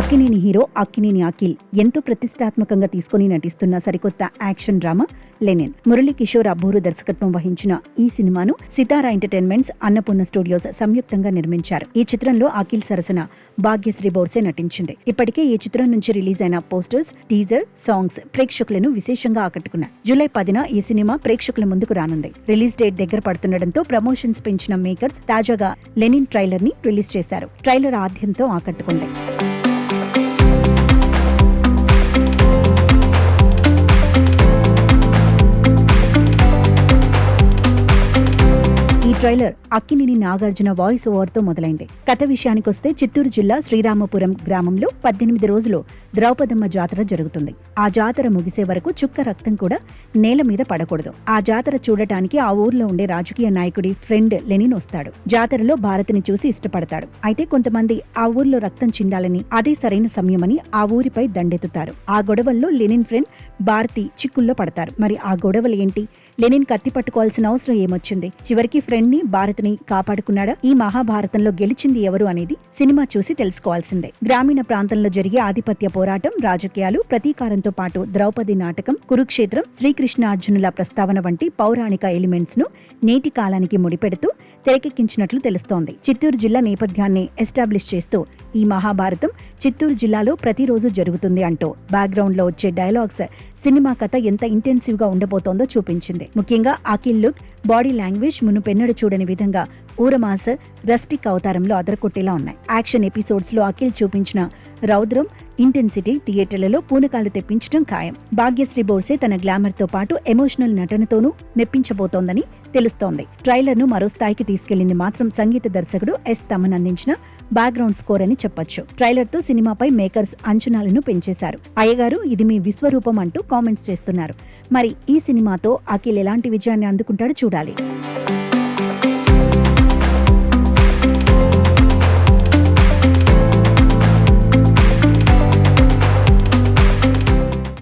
Akkineni hero Akkineni Akhil ఎంతో ప్రతిష్టాత్మకంగా తీసుకుని నటిస్తున్న సరికొత్త యాక్షన్ డ్రామా లెనిన్. మురళీ కిషోర్ అబ్బూరు దర్శకత్వం వహించిన ఈ సినిమాను సితారా ఎంటర్టైన్మెంట్స్, అన్నపూర్ణ స్టూడియోస్ సంయుక్తంగా నిర్మించారు. ఈ చిత్రంలో అఖిల్ సరసన భాగ్యశ్రీ బోర్సే నటించింది. ఇప్పటికే ఈ చిత్రం నుంచి రిలీజ్ అయిన పోస్టర్స్, టీజర్, సాంగ్స్ ప్రేక్షకులను విశేషంగా ఆకట్టుకున్నాయి. జూలై 10న ఈ సినిమా ప్రేక్షకుల ముందుకు రానుంది. రిలీజ్ డేట్ దగ్గర పడుతుండటంతో ప్రమోషన్స్ పెంచిన మేకర్స్ తాజాగా లెనిన్ ట్రైలర్ ని రిలీజ్ చేశారు. ట్రైలర్ ఆద్యంతో ఆకట్టుకుంది. ఈ trailer Akkineni Nagarjuna voice over తో మొదలైంది. కథ విషయానికొస్తే చిత్తూరు జిల్లా శ్రీరామపురం గ్రామంలో 18 రోజులు ద్రౌపదమ్మ జాతర జరుగుతుంది. ఆ జాతర ముగిసే వరకు చుక్క రక్తం కూడా నేల మీద పడకూడదు. ఆ జాతర చూడటానికి ఆ ఊర్లో ఉండే రాజకీయ నాయకుడి ఫ్రెండ్ లెనిన్ వస్తాడు. జాతరలో భారతిని చూసి ఇష్టపడతాడు. అయితే కొంతమంది ఆ ఊర్లో రక్తం చిందాలని, అదే సరైన సమయమని ఆ ఊరిపై దండెత్తుతారు. ఆ గొడవల్లో లెనిన్ ఫ్రెండ్ భారతి చిక్కుల్లో పడతారు. మరి ఆ గొడవలు ఏంటి? లెనిన్ కత్తి పట్టుకోవాల్సిన అవసరం ఏమొచ్చింది? చివరికి ఫ్రెండ్ ని, భారతిని కాపాడుకున్నాడా? ఈ మహాభారతంలో గెలిచింది ఎవరు అనేది సినిమా చూసి తెలుసుకోవాల్సిందే. గ్రామీణ ప్రాంతంలో జరిగే ఆధిపత్య పోరాటం, రాజకీయాలు, ప్రతీకారంతో పాటు ద్రౌపది నాటకం, కురుక్షేత్రం, శ్రీకృష్ణార్జునుల ప్రస్తావన వంటి పౌరాణిక ఎలిమెంట్స్ ను నేటి కాలానికి ముడిపెడుతూ తెరకెక్కించినట్లు తెలుస్తోంది. చిత్తూరు జిల్లా నేపథ్యాన్ని ఎస్టాబ్లిష్ చేస్తూ ఈ మహాభారతం చిత్తూరు జిల్లాలో ప్రతిరోజు జరుగుతుంది అంటూ బ్యాక్గ్రౌండ్ లో వచ్చే డైలాగ్స్ సినిమా కథ ఎంత ఇంటెన్సివ్ గా ఉండబోతోందో చూపించింది. ముఖ్యంగా అఖిల్ లుక్, బాడీ లాంగ్వేజ్ మునుపెన్నడు చూడని విధంగా ఊరమాస, రస్టిక్ అవతారంలో అదరకొట్టేలా ఉన్నాయి. యాక్షన్ ఎపిసోడ్స్ లో అఖిల్ చూపించిన రౌద్రం, ఇంటెన్సిటీ థియేటర్లలో పూనకాలు తెప్పించడం ఖాయం. భాగ్యశ్రీ బోర్సే తన గ్లామర్ తో పాటు ఎమోషనల్ నటనతోనూ మెప్పించబోతోందని తెలుస్తోంది. ట్రైలర్ ను మరో స్థాయికి తీసుకెళ్లింది మాత్రం సంగీత దర్శకుడు ఎస్ తమన్ అందించిన బ్యాక్గ్రౌండ్ స్కోర్ అని చెప్పొచ్చు. ట్రైలర్ తో సినిమాపై మేకర్స్ అంచనాలను పెంచేశారు. అయ్యగారు, ఇది మీ విశ్వరూపం అంటూ కామెంట్స్ చేస్తున్నారు. మరి ఈ సినిమాతో అఖిల్ ఎలాంటి విజయాన్ని అందుకుంటాడో చూడాలి.